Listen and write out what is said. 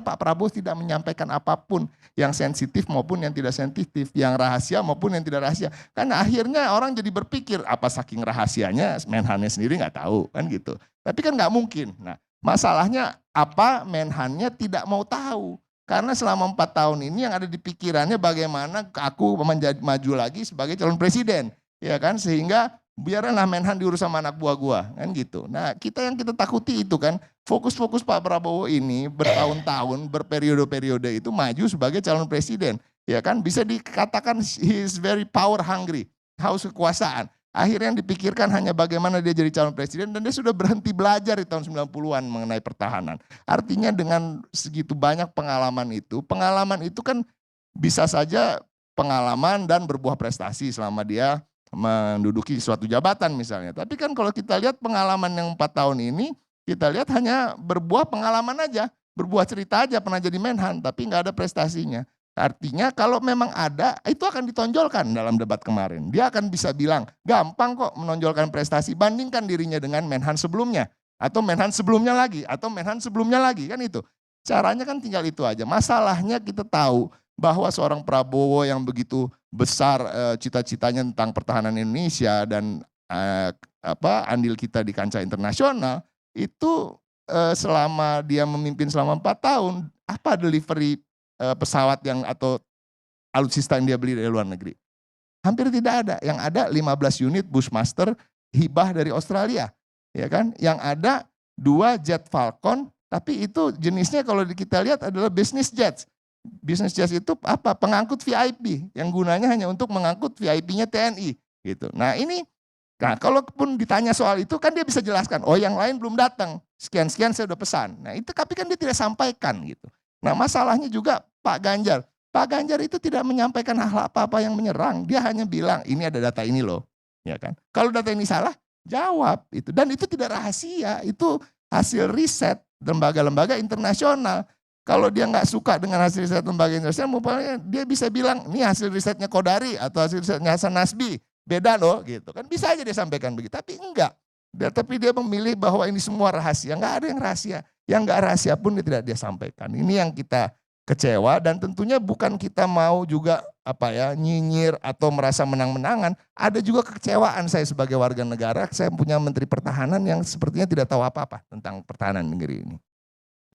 Pak Prabowo tidak menyampaikan apapun yang sensitif maupun yang tidak sensitif, yang rahasia maupun yang tidak rahasia. Karena akhirnya orang jadi berpikir apa saking rahasianya Menhannya sendiri nggak tahu kan gitu. Tapi kan nggak mungkin. Nah, masalahnya apa Menhannya tidak mau tahu. Karena selama 4 tahun ini yang ada di pikirannya bagaimana aku maju lagi sebagai calon presiden. Ya kan, sehingga biarlah Menhan diurus sama anak buah gua kan gitu. Nah, yang kita takuti itu kan fokus-fokus Pak Prabowo ini bertahun-tahun, berperiode-periode itu maju sebagai calon presiden. Ya kan, bisa dikatakan he is very power hungry, haus kekuasaan. Akhirnya yang dipikirkan hanya bagaimana dia jadi calon presiden dan dia sudah berhenti belajar di tahun 90-an mengenai pertahanan. Artinya dengan segitu banyak pengalaman itu kan bisa saja pengalaman dan berbuah prestasi selama dia menduduki suatu jabatan misalnya. Tapi kan kalau kita lihat pengalaman yang 4 tahun ini, kita lihat hanya berbuah pengalaman aja, berbuah cerita aja pernah jadi Menhan, tapi nggak ada prestasinya. Artinya kalau memang ada, itu akan ditonjolkan dalam debat kemarin. Dia akan bisa bilang, gampang kok menonjolkan prestasi, bandingkan dirinya dengan Menhan sebelumnya. Atau Menhan sebelumnya lagi, atau Menhan sebelumnya lagi, kan itu. Caranya kan tinggal itu aja. Masalahnya kita tahu bahwa seorang Prabowo yang begitu besar cita-citanya tentang pertahanan Indonesia dan andil kita di kancah internasional itu selama dia memimpin selama 4 tahun apa delivery pesawat atau alutsista yang dia beli dari luar negeri? Hampir tidak ada. Yang ada 15 unit Bushmaster hibah dari Australia, ya kan? Yang ada 2 jet Falcon, tapi itu jenisnya kalau kita lihat adalah business jets. Business jet itu apa? Pengangkut VIP yang gunanya hanya untuk mengangkut VIP-nya TNI gitu. Nah, kalaupun ditanya soal itu kan dia bisa jelaskan, oh yang lain belum datang, sekian-sekian saya udah pesan. Nah, itu tapi kan dia tidak sampaikan gitu. Nah, masalahnya juga Pak Ganjar. Pak Ganjar itu tidak menyampaikan hal apa-apa yang menyerang, dia hanya bilang ini ada data ini loh, ya kan? Kalau data ini salah, jawab itu. Dan itu tidak rahasia, itu hasil riset lembaga-lembaga internasional. Kalau dia nggak suka dengan hasil riset lembaga internasional, dia bisa bilang, ini hasil risetnya Kodari atau hasil risetnya Hasan Nasbi, beda loh gitu. Kan bisa aja dia sampaikan begitu, tapi enggak. Tapi dia memilih bahwa ini semua rahasia, nggak ada yang rahasia. Yang nggak rahasia pun dia tidak dia sampaikan. Ini yang kita kecewa dan tentunya bukan kita mau juga nyinyir atau merasa menang-menangan. Ada juga kekecewaan saya sebagai warga negara, saya punya Menteri Pertahanan yang sepertinya tidak tahu apa-apa tentang pertahanan negeri ini.